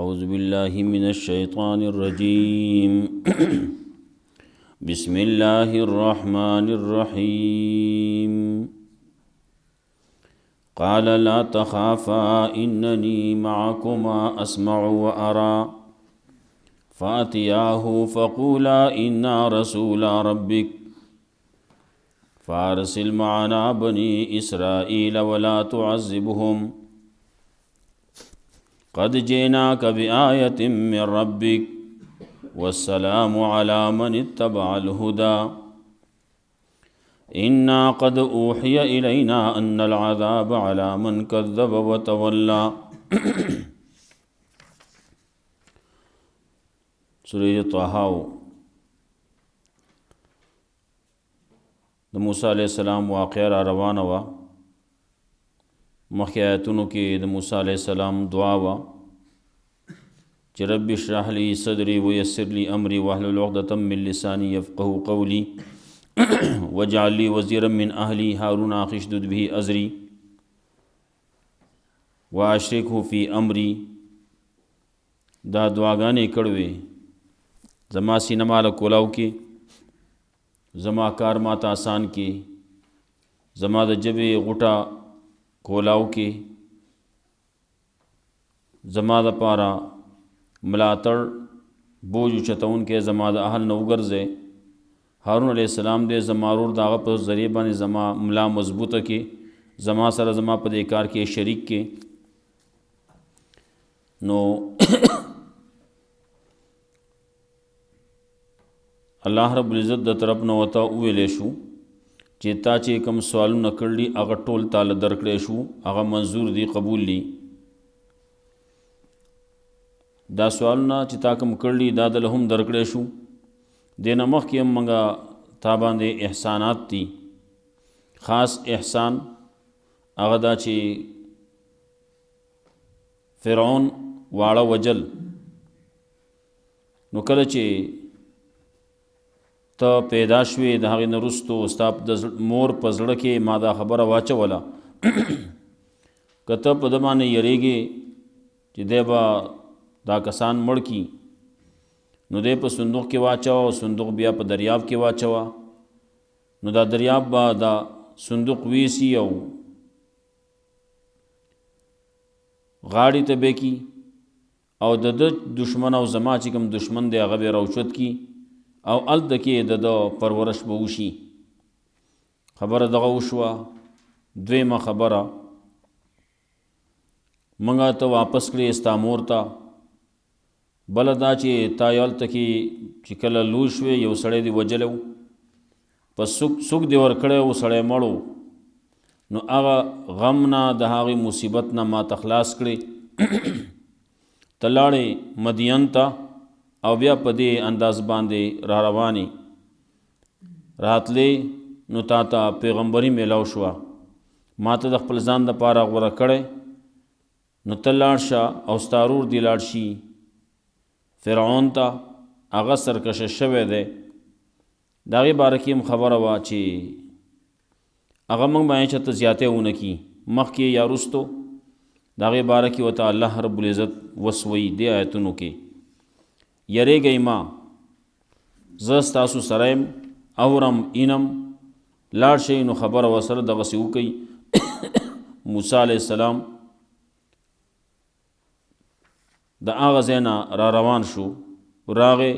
اعوذ باللہ من الشیطان الرجیم بسم اللہ الرحمن الرحیم قال لا تخافا اننی معکما اسمع وارى فاتیاہ فقولا انا رسول ربک فارسل معنا بنی اسرائیل ولا تعذبهم قد جئناک بآیۃ من ربک والسلام علی من اتبع الہدی انا قد اوحی الینا ان العذاب علی من کذب وتولی۔ سورۃ طه د موسی علیہ السلام واقعه را روانه وه. مخکې آیتونو کې د موسی علیہ السلام دعا وه چې رب اشرح لی صدری ویسر لی امری واحلل عقدة من لسانی یفقهوا قولی واجعل لی وزیرا من اهلی هارون اخی اشدد به ازری واشرکه فی امری. دا دعاګانې کړوې زما سینه ماله کولاو کې، زما کار ماته آسان کې، زما د ژبې غوټه کولاو کې، زما د پاره ملاتړ بوج اوچتون کې زما د اهل نه وګرځې. هارون علیہ السلام دې زما ورور د هغه په ذریعه باندې زما ملا مضبوطه کې، زما سره زما په دې کار کې شریک کې. نو الله رب العزت د طرف نه وته ویلی شو چې تا چې کوم سوالونه کړي هغه ټول تاله درکړی شو، هغه منظور دي، قبول دي. دا سوالونه چې تا کوم کړي دا دله هم درکړی شو. دې نه مخکې هم موږ تا باندې احسانات دي. خاص احسان هغه دا چې فرعون واړه وجل. نو کله چې ته پیدا شوې د هغې نه وروستو ستا د مور په زړه کې ما دا خبره واچوله که ته په ده باندې یریږې چې دی به دا کسان مړ کي، نو دی په صندوق کې واچوه او صندوق بیا په دریاب کې واچوه. نو دا دریاب به دا صندوق ویسي او غاړې ته به کی او د ده دشمن او زما چې کوم دشمن دی هغه به راوچت کی او هلته کې د پرورش به وشي. خبره دغه وشوه. دویمه خبره موږ ته واپس کړې ستا مور ته. بله دا چې تا هلته کې چې کله لوی شوې یو سړی دې وجلی و، په سوک دې ورکړی و، سړی مړ و. نو هغه غم نه د هغې مصیبت نه ما ته خلاص کړې. ته لاړې مدین ته او بیا په دې انداز باندې را روانې راتلې. نو تا ته پیغمبري میلاو شوه، ما ته د خپل ځان دپاره غوره کړی. نو ته لاړ شه او ستا ورور دې لاړ شي فرعون ته، هغه سرکشه شوی دی. د هغې باره کې هم خبره وه چې هغه موږ باندې چېرته زیاتی ونه کي، مخکې یا وروستو. د هغې باره کې ورته الله رب العزت وسوي دې آیتونو کې یریږئ ما، زه ستاسو سره یم، اورم اینم. لاړ شئ نو خبره ورسره دغسې وکئ. موسی علیہ السلام د هغه ځای نه را روان شو، راغې.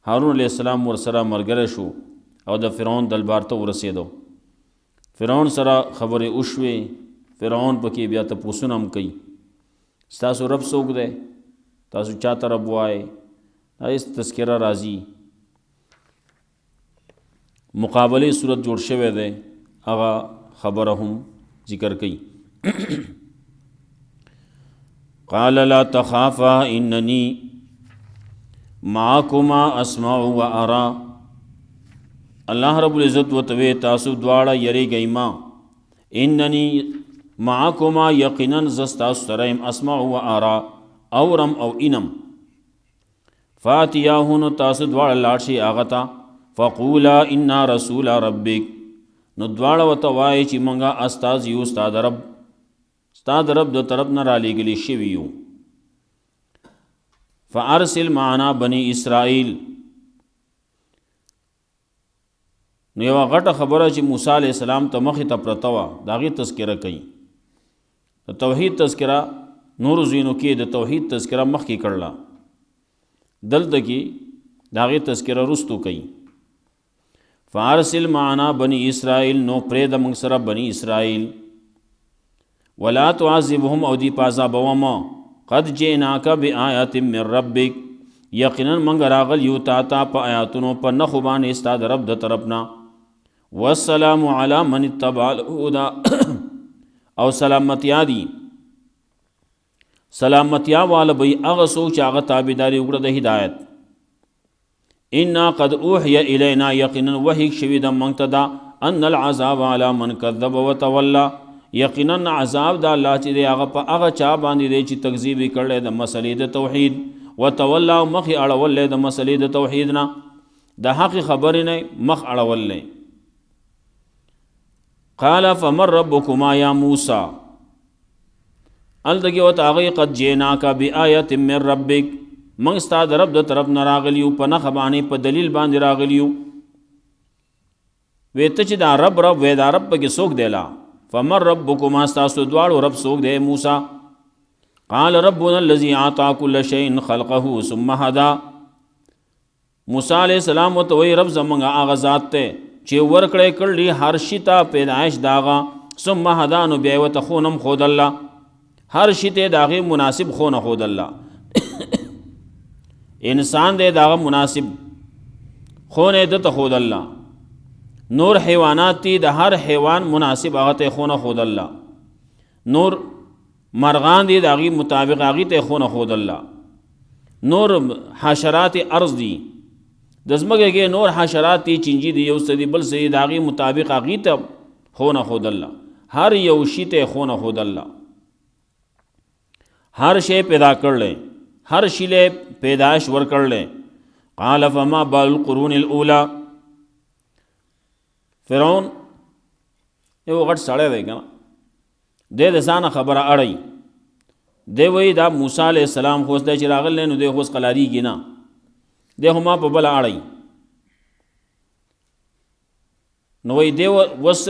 هارون علیہ السلام ورسره ملګری شو او د فرعون دربار ته ورسېدو. فرعون سره خبرې وشوې. فرعون پکې بیا تپوسونه هم کوي، ستاسو رب څوک دی، تاسو چاته رب وایې، دا هېڅ تذکره راځي. مقابلې صورت جوړ شوی دی، هغه خبره هم ذکر کوي. قال لا تخافا اننی معکما اسمع و ارى. الله رب العزت وتوی تاسو دواړه یریږئ ما، اننی معکما یقینا زستاسو سره یم، اسمع و ارى اورم او اینم. فاتیاهو نو تاسو دواړه لاړ شئ هغه ته، فقولا انا رسول ربک. نو دواړه ورته وایي چې موږ استاذ یو ستا د رب، ستا د رب د طرف نه رالیږلي شوي یو. فارسل معنا بنی اسرائیل. نو یوه غټه خبره چې موسی علیہ السلام ته مخې ته پرته وه د هغې تذکره کوي. د توحید تذکره نورو ځایونو کې د توحید تذکره مخکې کړله، دلته کې د هغې تذکره وروستو کوي. فارسل معنا بنی اسرائیل، نو پرېږده موږ سره بنی اسرائیل. ولا تعذبهم، او دی په عذابومه. قد جئناک بآیات من ربک، یقینا موږ راغلیو تا ته په آیاتونو په نښو باندې ستا د رب د طرف نه. والسلام علی من اتبع الهدى، او سلامتیا دی، سلامتیا والا بی هغه څوک چې هغه تابعداري وکړه د هدایت. انا قد اوحی الینا، یقینا وحی شوی د موږ ته دا ان العذاب علی من کذب وتولى، یقینا عذاب د الله چې دی هغه په هغه چا باندې دی چې تکذیب یې کړی د مسلې د توحید، وتولى او مخ یې اړولی د مسلې د توحید نه، د حق خبرې نه مخ اړولی. قال فمن ربکما یا موسی، الدګي وت هغه قد جئناک بآیت من ربک، موږ ستا د رب د طرف نه راغلیو، په نښه باندې په دلیل باندې راغلیو. وی ته چې دا رب وی دا رب پکې څوک دی لا؟ فمن ربکما، ستاسو دواړو رب څوک دی موسی؟ قال ربنا الذي اعطى كل شيء خلقه ثم هدى، موسی علیہ السلام ورته وی رب زمونږ هغه ذات دی چې ورکړی کړي هر شي ته پیدایش داغه، ثم هدى، نو بیا یې ورته خونم ښود الله، هر شي ته د هغې مناسب خونه ښود الله. انسان دی د هغه مناسب خونه یې دته ښود الله، نور حیوانات دي د هر حیوان مناسب هغه ته خونه ښود الله، نور مرغان دي د هغې مطابق هغې ته خونه ښود الله، نور حشرات ارض دي د ځمکې کې نور حشرات دي، چینجي دي، یو څه دي بل څه دي، د هغې مطابق هغې ته خونه ښود الله، هر یو شي ته خونه ښود الله. هر شی پیدا کړلی، هر شی له پیدائش ورکړلی. قال فما بال القرون الاولى، فرعون یو غټ سړی دی که نه، دی د ځانه خبره اړی، دی وایي دا موسی علیہ السلام خو اوس دی چې راغلی نو دی خو اوس قلاریږي نه، دی خو ما په بله اړی. نو وایي دی اوس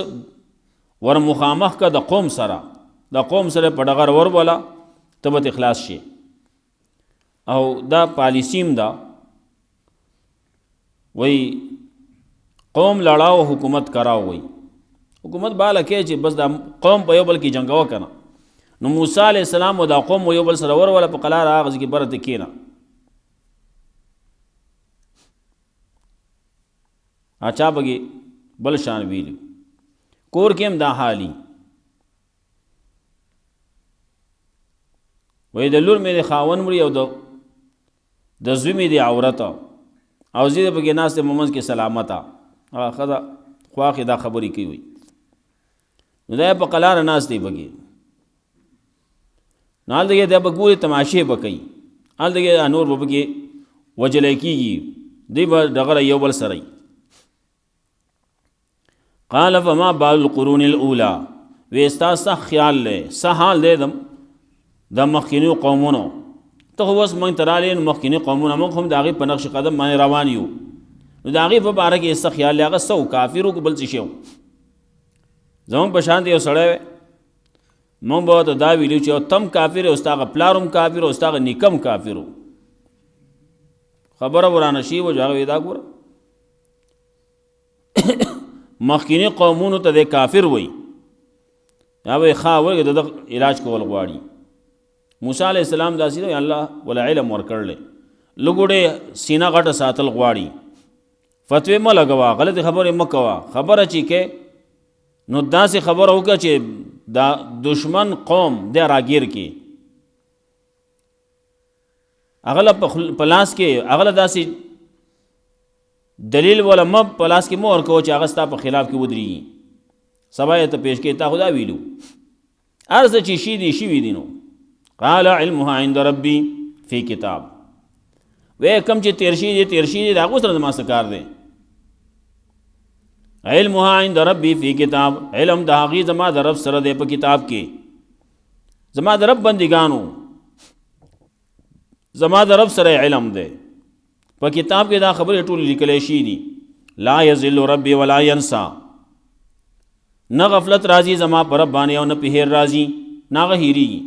ور مخامخ که د قوم سره، د قوم سره په ډغر وربوله ته به اخلاص شي. او دا پالیسیم دا وی قوم لړاو حکومت کراو، وی حکومت بالا کې چې بس دا قوم په یو بل کې جنګاوه کنه. نو موسی علیہ السلام و دا قوم یو بل سره ورواله په قلار هغه ځای کې برته کېنه. اچا بګي بل شان ویل کور کې هم دا حالي، وی د لور مې د خاون مړي او د زوی مې د عورت او زه د پکې ناست ممنځ کې سلامته هغه ښځه خواښې دا خبرې کوي، نو دا په قلاره ناست دی پکې، نو هلته دا به ګورې تماشې به کوي، هلته نور به پکې وجلی کېږي، دی به ډغره یو بل سره. قال فما بال القرون الاولى، وی ستا سخت خیال دی، څه حال دی د مخکینو قومونو، ته خو اوس موږ ته راغلې نو مخکیني قومونه موږ هم د هغې په نقش قدم باندې روان یو، نو د هغې په باره کې څه خیال دی؟ هغه څه و کافر و که بل څه شی و؟ زموږ په شان دی یو سړی وی، موږ به ورته دا ویلو چې تم کافر او ستا هغه پلار هم کافر او ستا هغه نیکه هم کافر و. خبره ورانه شي و چې هغه وی دا ګوره مخکینی قومونو ته د کافر وی، یا به ښه وایي د علاج کول غواړي. موسی علیہ السلام داسې دی الله ولا علم ورکړلی، لږوډې سینه غټه ساتل غواړي، فتوی مه لګوه، غلطې خبرې مه کوه، خبره چې کې نو داسې خبره وکړه چې دا دشمن قوم دی راګیر کې، هغه په لاس کې هغه داسې دلیل ولا مه په لاس کې مه ورکوه چې هغه ستا په خلاف کې ودرېږي، سبا یې ته پیش کې تا خو دا ویلو، هر څه چې شي دي شوي دي. نو قال علمها عند ربي فی کتاب، وی کم چې تیر شي دي د هغو سره زما څه کار دی؟ علمها عند ربي فی کتاب، علم د هغې زما د رب سره دی په کتاب کې، زما د رب بندګانو زما د رب سره علم دی، په کتاب کې دا خبرې ټول لیکلی شي دي. لا یضل ربی ولا ینسا، نه غفلت راځي زما پر رب باندې او نه په هیر راځي، نه هغه هیریږي،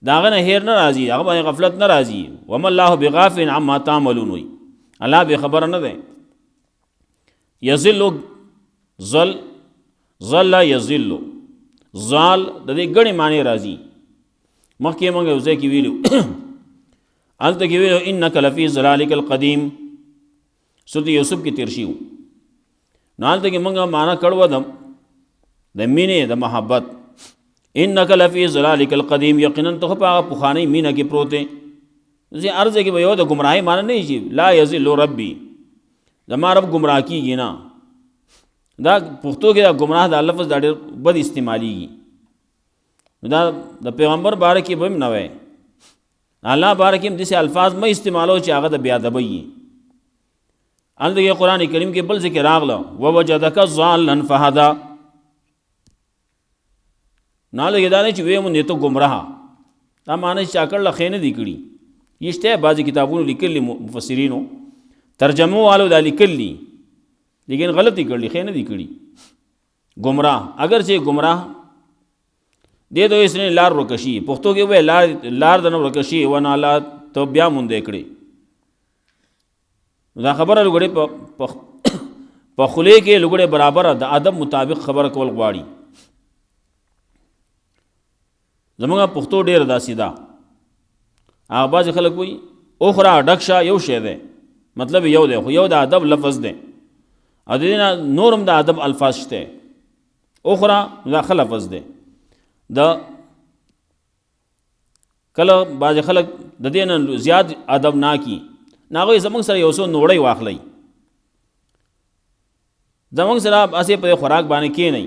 د هغه نه هیر نه راځي، هغه باندې غفلت نه راځي. وما الله بغافل عما تعملون، وي الله بې خبره نه دی. یضل ظل یضل، ظال د دې ګڼې معنی راځي. مخکې موږ یو ځای کې ویلو هلته کې ویلو انک لفی ضلالک القدیم، سورۃ یوسف کې تیر شي. نو هلته کې موږ معنا کړو د مینې د محبت، انک لفی ضلالک القدیم، یقینا ته په هغه پخوانۍ مینه کې پروت یې. ځکه هر ځای کې به یو د ګمراهۍ معنا نه شي، لا یضل ربی، زما رب ګمراه کېږي نه. دا پښتو کې دا ګمراه دا لفظ دا ډېر بد استعمالیږي. دا د پیغمبر باره کې به هم نه وی، الله باره کې هم داسې الفاظ مه استعمالو چې هغه د بې ادبۍ وي. هلته کې قرآن کریم کې بل ذکر راغله ووجدک ضالا فهدا، نو هلته کې دا نه چې ویې مونږ ته ګمراه، دا معنی چې چا کړله ښې نه دي کړي. یې شته بعضې کتابونو لیکلي مفسرینو، ترجمو والو دا لیکلي، لیکن غلطی کړلی، ښې نه دي کړي. گمراه اگر چې گمراه دې ته اس نے لار ورکشي، پښتو کې وایي لار د نه ورکشي ونه لا ته بیا مونږ کړي. دا خبره لګړې په خولې کې لګړې برابر د ادب مطابق خبره کول غواړي. زمونږ پښتو ډېر داسې ده، هغه بعضې خلک وایي اخرا ډکشه یو شی دی، مطلب یو دی، خو یو د ادب لفظ دی او د دې نه نورم د ادب الفاظ شته. اخرا دا ښه لفظ دی. د کله بعضې خلک د دې نه زیات ادب ناکي، نو هغوی زموږ سره یو څو نوړی واخلئ، زموږ سره هسې په خوراک باندې کښېنئ،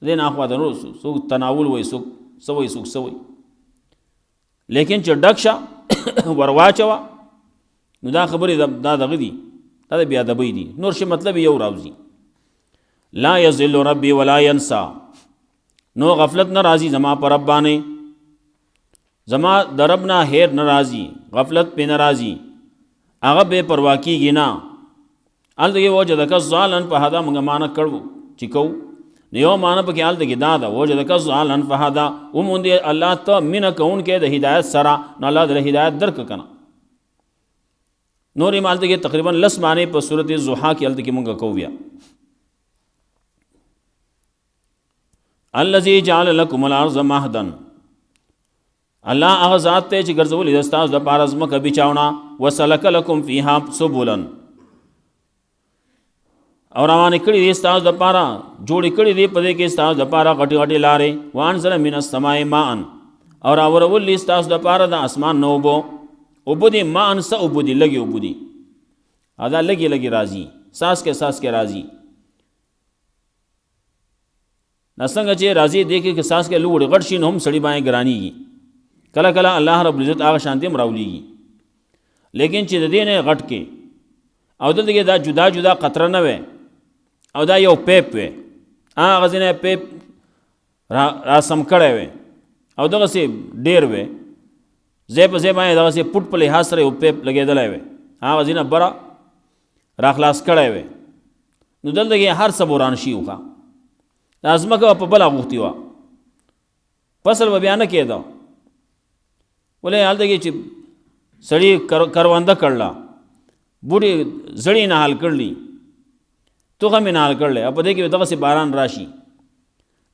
د دې نه اخوا د نور څوک تناول وایي، څوک څه وایي، څوک څه وایي، لیکن چې ډک شه ور واچوه نو دا خبرې دا دغه دي، دا د بې ادبۍ دي، نور شي مطلب یو راوځي. لا یضل ربی ولا ینسا، نو غفلت نه راځي زما پر رب باندې، زما د رب نه هیر نه راځي، غفلت پې نه راځي، هغه بې پروا کېږي نه. هلته کې وجدک ضالا فهدا موږ معنا کړو چې کوو، نو یو معنا پکې هلته کې دا ده وجدک ضالا فهدا، وموندې الله ته مینه کوونکی د هدایت سره، نو الله دله هدایت درکړه که نه. نور هلته کې تقریبا لس معنی په صورت ضحا کې هلته کې موږ کوو. بیا الذي جعل لكم الارض مهدا، الله هغه ذات ته چې ګرځولې ده ستاسو دپاره ځمکه بچاونه، وسلک لکم فیها سبلا، او روانې کړي دي ستاسو دپاره، جوړې کړي دي په دې کې ستاسو دپاره غټې غټې لارې. وانزل من السماء ماء، او راورولي ستاسو دپاره د اسمان نه اوبه، اوبه دي ماء څه اوبه دي، لږې اوبه دي، دا لږې لږې راځي، ساس کې راځي. دا څنګه چې راځي دی کې ساس کې لوړ غټ شي نو هم سړي باندې ګرانېږي، کله کله الله رب العزت هغه شانتي هم راولېږي، لیکن چې د دې نه غټ کې او دلته کې دا جدا جدا قطره نه وي او دا یو پیپ وي، هغه ځینې پیپ راسم کړی وي او دغسې ډېر وي، ځای په ځای باندې دغسې پټ په لحاظ سره یو پیپ لګېدلی وي، هغه ځینې بره راخلاص کړی وي. نو دلته کې هر څه بوران شي وخه، دا ځمکه په بله غوښتې وه، فصل به بیا نه کېده، ولې هلته کې چې سړي کرونده کړله، بوټي زړې نه حل کړلي، تخم یې نه حل کړلی، او په دې کې دغسې باران راشي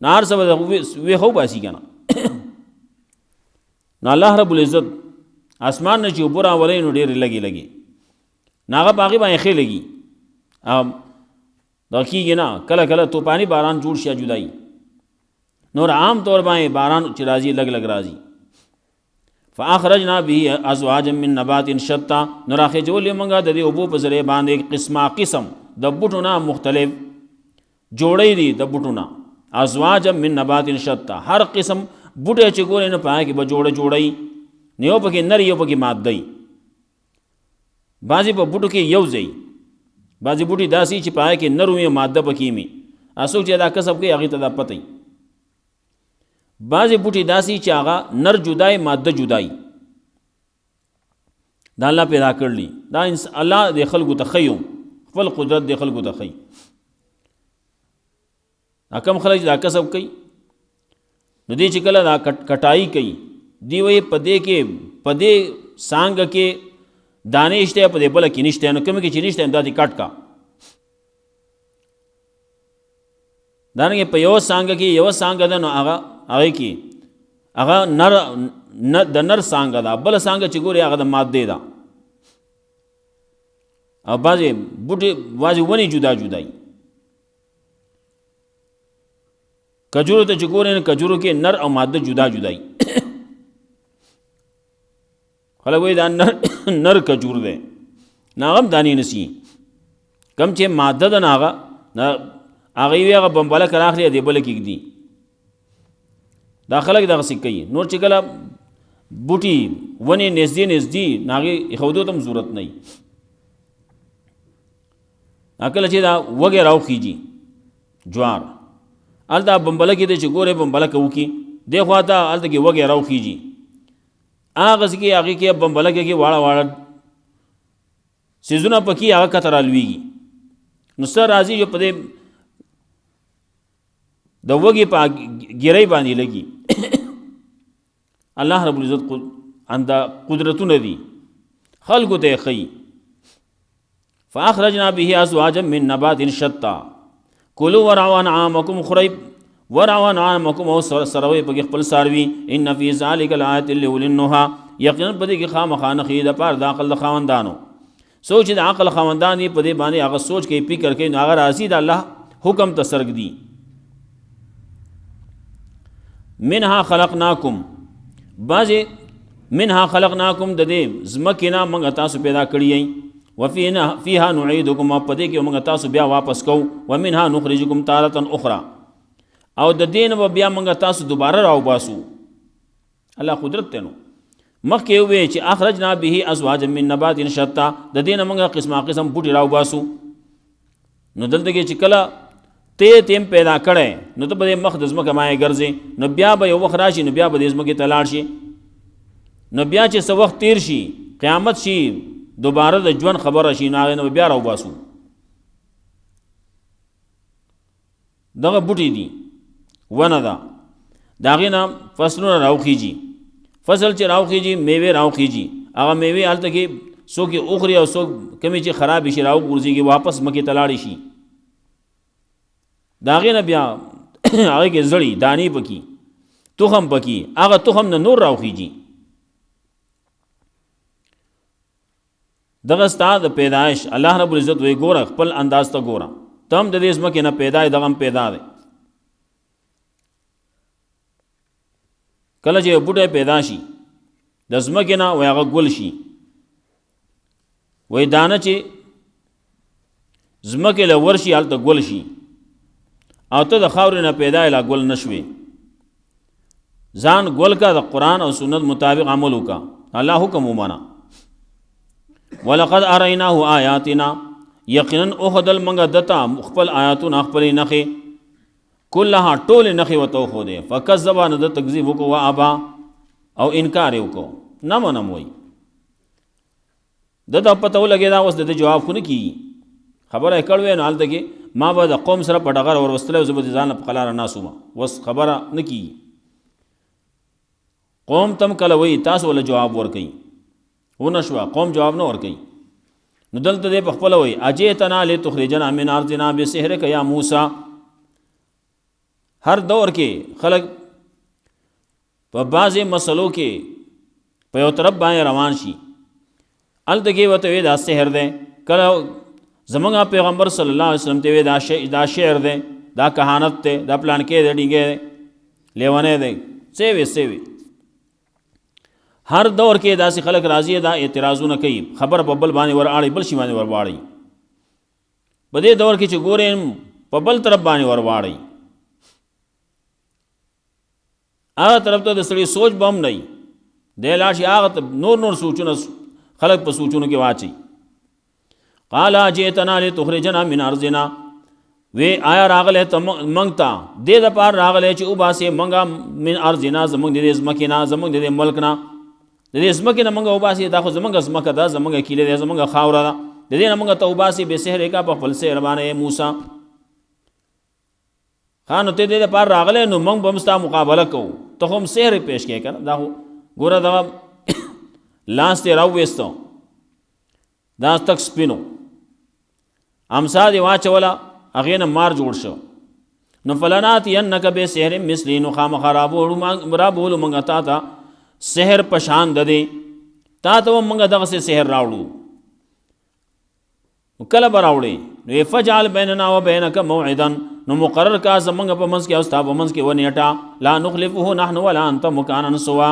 نو هر څه به ویښه وباسي که نه. نو الله رب العزت اسمان نه چې اوبه راولئ نو ډېرې لږې لږې، نو هغه په هغې باندې ښې لګي، دغه کېږي نه، کله کله توپاني باران جوړ شي جدایي، نور عام طور باندې باران چې راځي لږ لږ راځي. فاخرجنا به ازواجا من نبات شتى، نو راخېجولې موږ د دې اوبو په ذریعه باندې قسمه قسم د بوټو نه مختلف جوړی دي، د بوټو نه ازواجا من نبات شتى، هر قسم بوټی چې ګورې نه په هغه کې به جوړی، نه یو پکې نر یو پکې مادی، بعضې په بوټو کې یو ځای، بعضې بوټي داسې چې په هغه کې نر وي ماده پکې وي، څوک چې دا کسب کوي هغې ته دا پته وي. بعضې بوټي داسې چې هغه نر جدای ماده جدای، دا الله پیدا کړلی، دا الله د خلکو ته ښیو، خپل قدرت د خلکو ته ښیي. دا کم خلک دا کسب کوي نو دی چې کله دا کټائی کوي دی وایي په دې کې په دې څانګه کې دانې شته، په دې بله کې نشته، نو کومه کې چې نشته دا دې کټ کا. دارنګه په یو څانګه کې یو څانګه ده نو هغه کې هغه د نر څانګه ده، بل څانګه چې ګوري هغه د ماده ده. او بعضې بوټي بعضې ونې جدا جدای، کجورو ته چې ګورې نو کجورو کې نر او ماده جدا جدای. خلک وایي دا نر کجور دی، نه هغه هم دانې نسی، کم چې ماده ده نه هغه وی هغه بمبله که راخلي دې بله کېږدي. دا خلک دغسې کوي. نور چې کله بوټي ونې نږدې نږدې نو هغې ایښودو ته هم ضرورت نه وي. کله چې دا وږی راوخیږي جوار هلته بمبله کې دی چې ګورې بمبله که وکړي دې خوا ته هلته کې وږی راوخیږي، هغسې کې هغې کې بمبله کې واړه واړه څیزونه پکې هغه کته رالویږي. نو څه راځي چې په دې د وږي په ګیرۍ باندې لګي. الله رب العزت انده قدرتونه دي خلکو ته ښیي. فاخرجنا به ازواجا من نبات شتى كلوا ورعوا انعامكم خريب ورعوا انعامكم او سروي په خپل ساروي ان في ذلك لآيات لأولي النهى یقینا په دې کې خامخا نښې د پاره د عقل خاوندانو. سوچ د عقل خاوندان په دې باندې هغه سوچ کوي فکر کوي نو هغه راځي د الله حکم ته سرګ دي. منها خلقناکم بعضې منها خلقناکم د دې ځمکې نه موږ تاسو پیدا کړي یئ، وفیها نعیدکم او په دې کې موږ تاسو بیا واپس کوو، ومنها نخرجکم تارة اخرى او د دې نه به بیا موږ تاسو دوباره راوباسو. الله قدرت دی. نو مخکې وویې چې اخرجنا به ازواجا من نبات شتى د دې نه موږ قسمه قسم بوټي راوباسو. نو دلته کې چې کله تیم پیدا کړی نو ته به دې مخ د ځمکه مایې ګرځې، نو بیا به یو وخت راشي نو بیا به دې ځمکې ته لاړ شي، نو بیا چې څه وخت تیر شي قیامت شي دوباره د ژوند خبره شي نو هغې نه به بیا راوباسو. دغه بوټي دي، ونه ده، د هغې نه فصلونه راوخیږي، فصل چې راوخیږي میوې راوخیږي، هغه میوې هلته کې څوک یې اخري او څوک کمې چې خرابې شي راوغورځېږي واپس ځمکې ته لاړې شي. د هغې نه بیا هغې کې زړي دانې پکې تخم پکې، هغه تخم نه نور راوخیږي. دغه ستا د پیدایش الله رب العزت وایي ګوره خپل انداز ته ګوره، ته هم د دې ځمکې نه پیدا یې، دغه هم پیدا دی. کله چې یو بوټی پیدا شي د ځمکې نه وایي هغه ګل شي، وایي دانه چې ځمکې له ورشي هلته ګل شي، او ته د خاورې نه پیدا یې لا ګل نه شوې. ځان ګل کا، د قرآن او سنت مطابق عمل وکړه، الله حکم ومانه. ولقد اریناه آیاتنا یقینا اخذل منګه دتا خپل آیاتونه خپلې نښې کلها ټولې نښې ورته وښودې، فکذب نه د تکذیب وکړو وابا او انکار یې وکړو، نه منم وایي. ده ته پته ولګېده اوس د ده جواب خو نه کېږي، خبره یې کړې نو هلته کې ما به د قوم سره په ډغره ور وستلی زه به د ځان په قلاره ناست وم، اوس خبره نه کېږي. قوم تم کله وایي تاسو وله جواب ورکوي، ونه شوه قوم جواب نه ورکوي. نو دلته دی په خپله وایي اجئتنا لتخرجنا من ارضنا بسحرک یا موسی. هر دور کې خلک په بعضې مسلو کې په یو طرف باندې روان شي، هلته کې ورته وایي دا سحر دی، کله زمونږ پیغمبر صلی الله علیه وسلم ته وایي دا شعر دی، دا کهانت دی، دا پلانکی دی، ډینګی دی، لیونی دی، څه وی څه وی. هر دور کې داسې خلک راځي دا اعتراضونه کوي، خبر په بل باندې ور اړي، بل شي باندې ور واړي. په دې دور کې چې ګورې په بل طرف باندې ور واړي، هغه طرف ته د سړي سوچ به هم نه وي، دی لاړ شي هغه نور سوچونه خلک په سوچونو کې واچي. قال اجئتنا لتخرجنا من ارضنا، وی آیا راغلی ته موږ ته دې دپاره راغلی چې وباسې موږ من ارضنا زموږ د دې ځمکې نه، زموږ د دې ملک نه، د دې ځمکې نه موږ وباسي، دا خو زموږ ځمکه ده، زموږ کیله ده، زموږ خاوره ده، د دې نه موږ ته وباسي بې سحر کا په خپل سحر باندې موسی. خانو ته دې لپاره راغلی نو موږ به هم ستا مقابله کوو، ته خو هم سحر پیش کړې که نه. دا خو ګوره دغه لاس دې راوویسته، دا تک سپینو، امسا دې واچوله، هغې نه مار جوړ شو. نو فلناتینک بسحر مثلی، نو خامخا رابولو موږ تا ته سحر په شان د دې، تا ته هم موږ دغسې سحر راوړو. کله به راوړې؟ نو فجعل بیننا و بینک موعدا، نو مقرر کا زمونږ په منځ کې او ستا په منځ کې و نیټه، لا نخلفه نحن ولا انت مکانا سوا،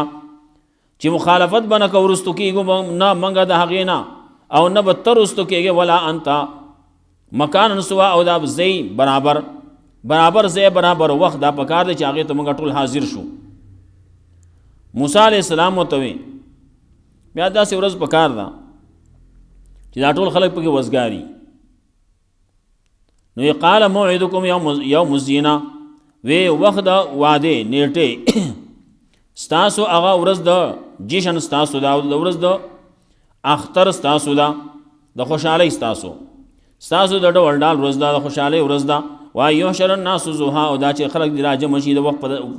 چې مخالفت به نه کوو، رستو کېږو نه موږ د هغې نه، او نه به ته رستو کېږې، ولا انت مکانا سوا، او دا ځای برابر ځای برابر وخت دا پکار دی چې هغې ته موږ ټول حاضر شو. موسی علیہ السلام ورته وی بیا داسې ورځ پکار ده چې دا ټول خلک پکې وزګاري. نو قال موعدکم یوم الزینه، وی وخت د واده نیټې ستاسو هغه ورځ د جشن ستاسو دا، د ورځ د اختر ستاسو دا، د خوشحالۍ ستاسو د ډول ډال ورځ دا، د خوشحالۍ ورځ دا. وایحشر الناس ضحی، او دا چې خلک دې راجمع شي د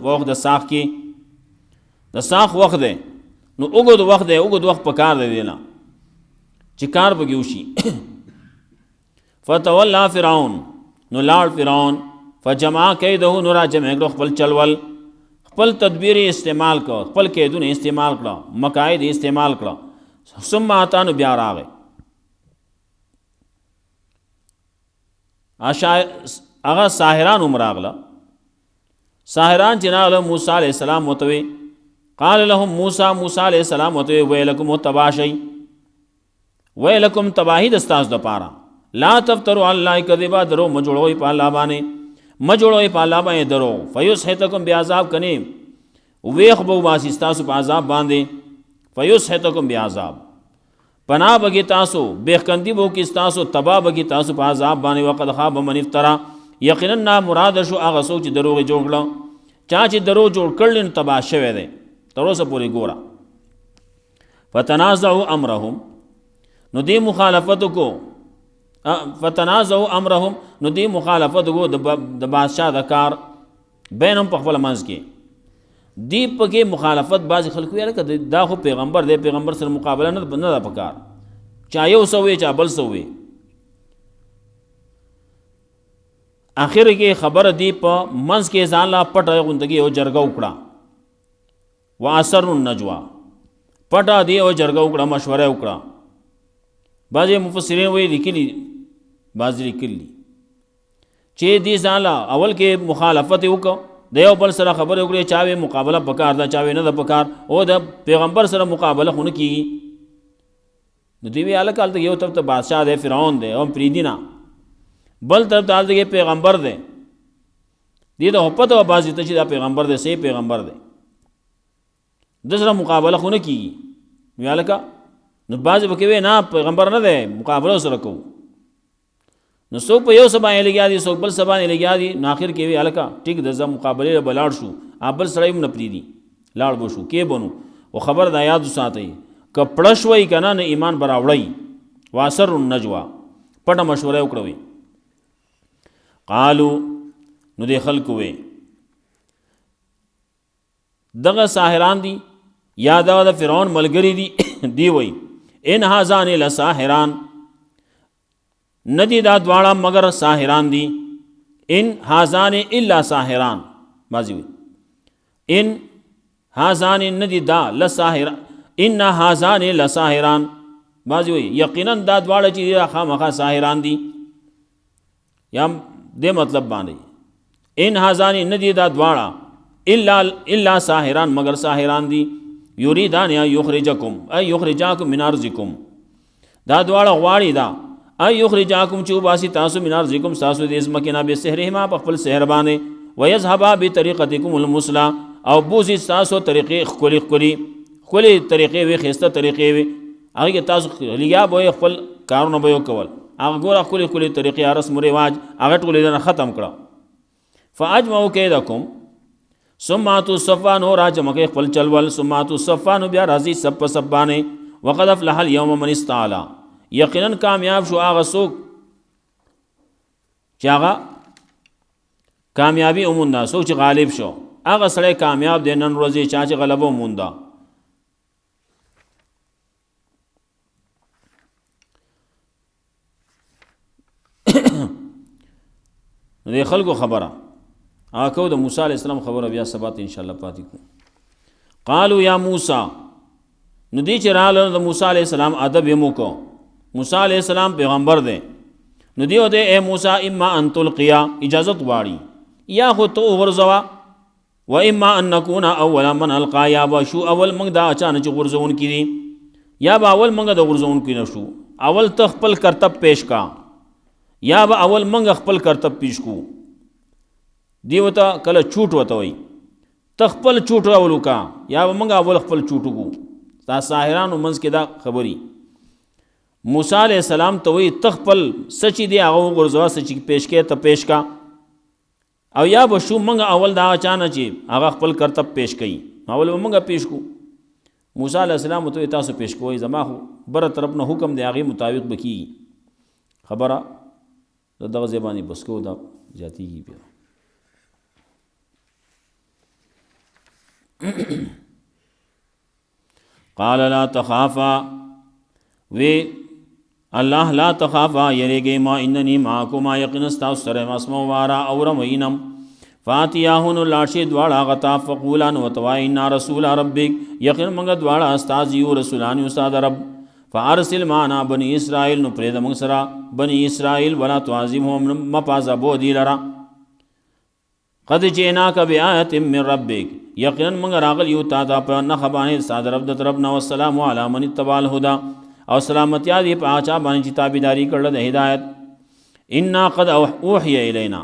وخت د ساخ کې، د ساخ وخت دی، نو اوږد وخت دی، اوږد وخت پکار دی دی نه چې کار پکې وشي. فتولا فرعون، نو لاړ فرعون، فجمع کیده، نو را جمع کړو خپل چلول، خپل تدبیر استعمال کړه، خپل کیدونه استعمال کړه، مکاید استعمال کړه. ثم اتی، نو بیا راغی. هغه ساحران هم راغله، ساحران چې راغله موسی علیہ السلام ورته وی، قال لهم موسی علیہ السلام ورته وی ویلکم تباشی، ویلکم تباہی د ستاسو دپاره، لا تفتروا علی الله کذبا، درو مه جوړوئ په الله باندې درو، فیسحتکم بعذاب، کنی ویخ به وباسي ستاسو په عذاب باندې، فیسحتکم بعذاب، پناه بگی تاسو، بیخکندی بو کی تاسو، تباہ بگی تاسو په عذاب باندې. وقد خاب من افترا، یقینا مراد شو هغه څوک چې دروغ جوړ کړل، چا چې دروغ جوړ کړل نو تباه شوی دی. تر اوسه پورې ګوره. فتنازعوا امرهم، نو دی مخالفت کو، فتنازعوا امرهم، نو دی مخالفت کو د بادشاہ د کار، بینهم په خپل منځ کې دی پکې مخالفت. بعض خلکو یې لکه دا خو پیغمبر دی، پیغمبر سره مقابله نه ده پکار، چا یو سوې چا بل سوې. آخر کې خبر دی په منځ کې ځان لا پټه غوندګي او جرګه وکړه، واسر النجوا، پټه دی او جرګه وکړه، مشوره وکړه. بعض مفسرین وایي لیکلي، بعض لیکلي چې دی ځان لا اول کې مخالفت وکړه، د یو بل سره خبرې وکړې، چاوې مقابله پکار ده، چاوې نه ده پکار، او د پیغمبر سره مقابله خو نه کېږي. نو دوی وی هلکه هلته یو طرف ته بادشاہ دی، فرعون دی، هم پرېږدي نه، بل طرف ته هلته پیغمبر دی، دې ته خو پته وه بعضې ته چې دا پیغمبر دی، صحیح پیغمبر دی، د سره مقابله خو نه کېږي. وی هلکه نو بعضې به کوي نه پیغمبر نه دی، مقابله سره کوو. نو څوک په یو څه باندې لګیا دي، څوک بل څه باندې لګیا دي. نو آخر کې وی هلکه ټیک ده، زه مقابلې به لاړ شو، بل سړی هم نه پرېږدي، لاړ به شو، کې بنو. او خبر دا یاد وساتئ، که پړه شوئ که نه ایمان به راوړئ. واسر النجوا، پټه مشوره وکړئ. قالو، نو دې خلکو وی دغه ساحران دي یا دغه د فرعون ملګري دي، دی وی ان هذان لساحران، ندی دا دواړه مگر ساحران دي. ان هذان الا ساحران، بازی وی ان هذان ندی دا لساحران، ان هذان لساحران، بازی وی یقینا دا دواړه چې خامخا ساحران دي. یا دې مطلب باندې ان هذان ندی دا دواړه الا ساحران، مگر ساحران دي. یریدان یخرجکم ای یخرجاکم من ارضکم، دا دواړه غواړي دا ای یخرجاکم چې وباسي تاسو من ارضکم تاسو د ځمکې نه، بسحرهما په خپل سحر باندې، ویذهبا بطریقتکم المثلی، او بوزي تاسو طریقې ښکلې طریقې وي، ښایسته طریقې وي، هغې کې تاسو لګیا به خپل کارونه به کول، هغه ګوره ښکلې طریقې، رسم و رواج، هغه ټول یې ختم کړه. فاجمعوا کیدکم، ثم اتوا الصفا نو راجم کې خپل چلول ثم اتوا الصفا نو بیا راځي سب په سب باندې وقد افلح اليوم من استعلا یقینا کامیاب شو هغه څوک چې هغه کامیابی اوموندا څوک چې غالب شو هغه سړی کامیاب دی نن ورځې چا چې غلبه اوموندا. نو د خلکو خبره هغه کو د موسی علیہ السلام خبره بیا سبات ان شاء الله پاتې کو. قالوا یا موسی نو دی چې رااله د موسی علیہ السلام ادب یې موکو. موسی علیہ السلام پیغمبر دی نو دیو دی اے موسی اما ان تلقیا اجازت واړي یا خو تو ورزوا و اما ان نكون اول من القا یا با شو اول موږ دا اچانک غرزون کړي یا با اول موږ د غرزون کړي نشو اول تخپل کرتب پیش کا یا با اول موږ خپل کرتب پیش کو. دیو ته کله چوٹ وته وي تخپل چوٹ راولو کا یا موږ اول خپل چوټو کو. دا ساحرانو منځ کې دا خبري موسی علیہ السلام ته وی تخپل سچی دی هغه غرزوا سچی پیش کې ته پیش کا او یا به شو موږ اول دا اچانک چې هغه خپل کرتب پیش کړي اول موږ پیش کو. موسی علیہ السلام ته تاسو پیش کوی زما خو بر طرف نه حکم دی هغه مطابق بکی خبره دغه زبانی بس کو دا جاتی بیا. قال لا تخافا وی الله لا تخافا یریږئ ما اننی معکما یقینا ستاسو سره اسمع وارا اورم وینم. فاتیاهن لاشی دواړه غتا فقولان وتوای ان رسول ربک یقینا موږ دواړه استاد یو رسولان یو استاد رب. فارسل معنا بنی اسرائیل نو پرې د موږ سره بنی اسرائیل ولا تعظمهم مپازبو دی لرا. قد جئناک بآیت من ربک یقینا موږ راغلی یو تا ته په نښه باندې استاد رب د طرف نه. والسلام علی من اتبع الهدى او سلامتی دی په چا باندې چې تابعداري کړل د هدایت. انا قد اوحی الینا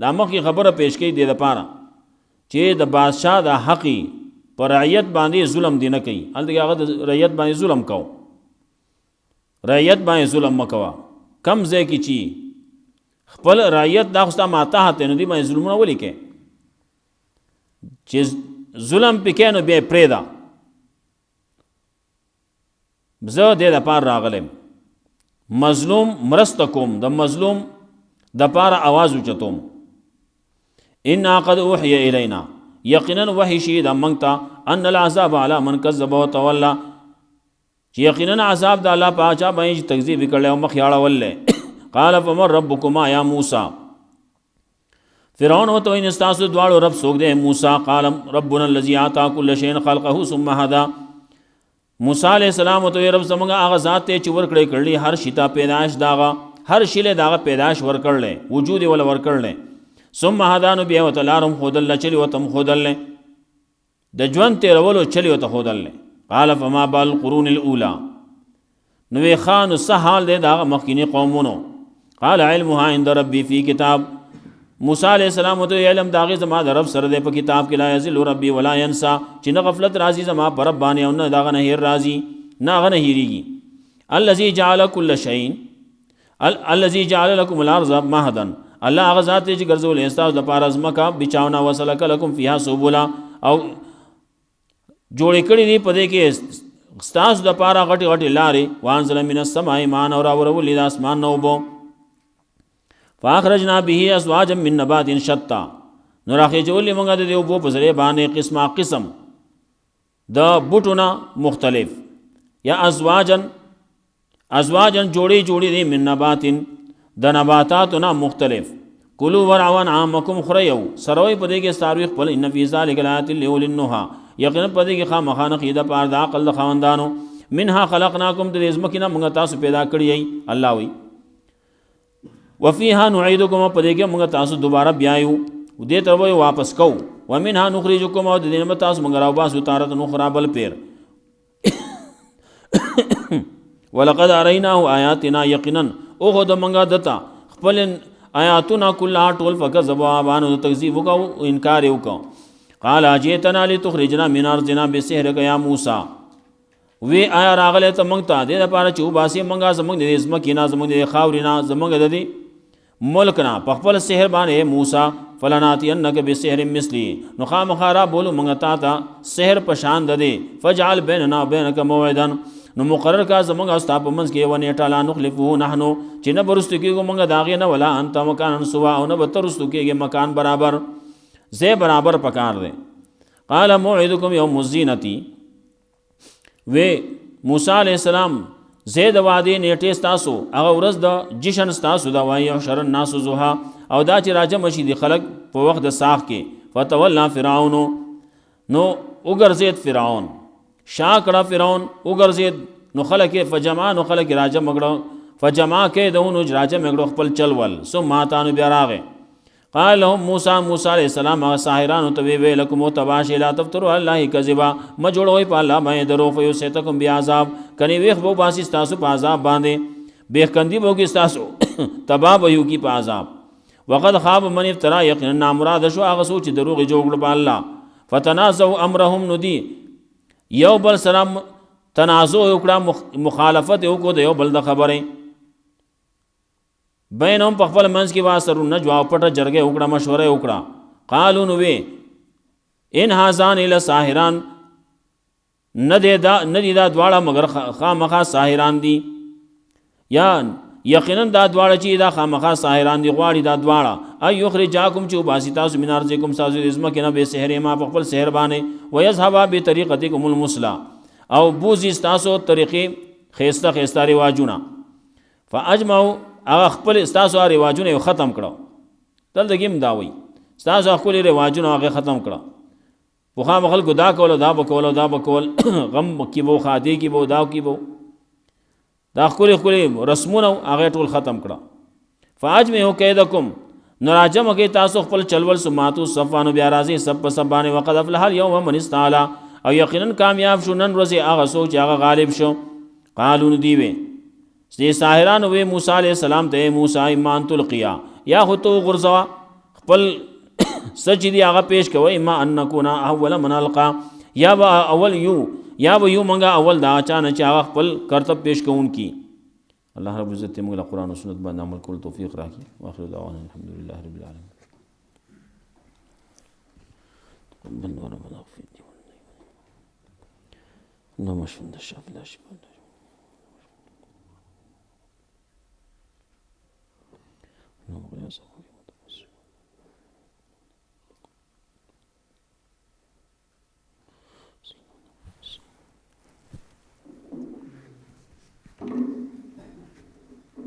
دا مخکې خبره پیش کړي دی لپاره چې د بادشاہ د حقی پر رعیت باندې ظلم دی نه کوي. هلته هغه د رعیت باندې ظلم کو رعیت باندې ظلم مکوا کم ځای کې چی خپل رعیت دا خستا ماته هته نو دی باندې ظلمونه ولي کې چې ظلم پکې نو به پرېدا زه دې د پار راغلم مظلوم مرسته کوم د مظلوم د پار आवाज اوچتوم. ان قد اوحی الینا یقینا وحی شید منتا ان العذاب علی من کذب وتولى چې یقینا عذاب د الله پاچا باندې تکذیب وکړل او مخ یاړه ولله. قال فمن ربکما یا موسی فرعون وته ان استاسو دواړو رب سوګ دے موسی. قال ربنا الذي اعطى كل شيء خلقه ثم هدى موسی علیہ السلام وته رب زمونږه هغه ذات ته چې ور کړی هر شیتا پیدائش داغه هر شیله داغه پیدائش ور کړل وجود ول ور کړل. ثم هدانو بیا وتلارم خودل چلی وتم خودل د ژوند تیرولو چلی وت خودل. قال فما بال القرون الاولى نو خان سحال دے داغه مخکینی قومونو. قال علمها عند ربي في کتاب موسی علیہ السلام وته علم داغه زما د رب سره د په کتاب کې لا یذل ربي ولا ينسى چې نه غفلت راځي زما پر رب باندې او نه داغه نه هیر راځي نه غنه هیریږي. الذي جعل كل شيء الذي جعل لكم الارض مهدا الله هغه ذات چې ګرځول استاو د پار ازمکا بچاونا وسلک لكم فيها سبلا او جوړ کړی دی پدې کې استاس د پارا غټي غټي لارې وانزل من السماء ماء اور اورول د اسمان نو بو. فاخرجنا به ازواجا من نبات شتى نو راخې جوړلې موږ د دې په بزرې باندې قسمه قسم د بوټونه مختلف یا ازواجن جوړي دي من نبات د نباتاتنا مختلف. کلوا ورعوا عامکم خریو سروي پدې کې ساروي خپل ان فی ذلک لآیات لأولی النهى یقینا پدې کې خامخانه قیده پار د عقل د خواندانو. منها خلقناکم د رزمکنا موږ تاسو پیدا کړی الله وی وفيها نعيدكم پدې کې موږ تاسو دوباره بیايو دې تر وای واپس کو. ومنها نخرجكم او دې موږ تاسو موږ راو باسو تارت نو خرابل پیر. ولقد اريناه آیاتنا یقینا او خود منګه دتا خپل آیاتنا کلها ټول فکذبوا باندې تکذیب وکاو انکار وکاو. قال اجئتنا لتخرجنا من ارضنا بسحرك يا موسی وی آیا راغله ته مونږ ته د لپاره چې وباسي مونږه زمونږ د اسمه کینا زمونږ د خاورینا زمونږ د ملک نه په خپل سحر باندې موسی فلناتینک بسحر مثلی نو خامخا را بولو منگا تا تا سحر پشان دے فجعل بیننا بینک موعدا نو مقرر کا زمنګ او ستا په منځ کې یو نیټه لا نخلفو نحنو چې نه برستو کېږو موږ د هغې نه ولا انت مکانا سوا او نه به ته رستو کېږې مکان برابر ځای برابر پکار دی. قال موعدکم یوم الزینتی وی موسی علیہ السلام ځای د وعدې نیټې ستاسو هغه ورځ د جشن ستاسو د وایي یحشر الناس ضحی او دا چې راجمع شي د خلک په وخت د ساخ کې فتولی فرعون نو وګرځېد فرعون شاکړه فرعون وګرځېد نو خلک فجمع نو خلک راجم مګړه فجمع کې دونو راجم مګړه خپل چلول ثم ماتانو بیا راغې قال لهم موسی علیہ السلام ساحرانو ته وی لکم تباش لا تفتروا الله کذبا ما جوړوي په الله باندې درو فیسیتکم بعذاب کني ویخ بو باسی تاسو په عذاب باندې بیخکندی بو کې تاسو تبا بو کی په عذاب وقد خاب من افترا یقینا مراد شو هغه سوچ دروغ جوړ په الله فتنازعوا امرهم ندی یو بل سلام تنازع وکړه مخالفت وکړو د یو بل د خبرې بینهم په خپل منځ کې واسرو نجوا پټه جرګه وکړه مشوره وکړه قالو نو وی ان هازان الی ساحران ندی دا دواړه مگر خامخا ساحران دي یا یقینا دا دواړه چې دا خامخا ساحران دي غواړي دا دواړه ای یخرجاکم چې باسی تاسو من ارضکم تاسو ازمه کې نه به سحر ما په خپل سحر باندې ويذهبا بطریقتکم المثلا او بوزي تاسو طریقې خيسته خيسته رواجونه فاجمعوا هغه خپل تاسو رواجونه ختم کړو دلته کې مداوي تاسو خپل رواجونه هغه ختم کړو په خام خلکو دا کول دا بکول دا بکول غم کې وو خادي کې وو دا کې وو دا خپل رسمونه هغه ټول ختم کړه فاجمعوا کیدکم نراجم کې تاسو خپل چلول سماتو صفانو بیا راځي سب په سبانه وقد افلح اليوم من استعلا او یقینا کامیاب شو نن ورځ هغه سوچ هغه غالب شو. قالو دی وی دې ساحران وی موسی علیہ السلام ته موسی ایمان تلقیا یا خو تو غرزوا خپل سچ دی هغه پیش کوي ما ان نکونا اول من القا یا اول یو منګه اول دا اچانه چې هغه خپل کرتب پیش کوون کی. الله رب عزت موږ قرآن او سنت باندې عمل کول توفیق راکړي. واخر دعوانا الحمدلله رب العالمین. بندونه منافع دي نو مشون د شاف لا شي نو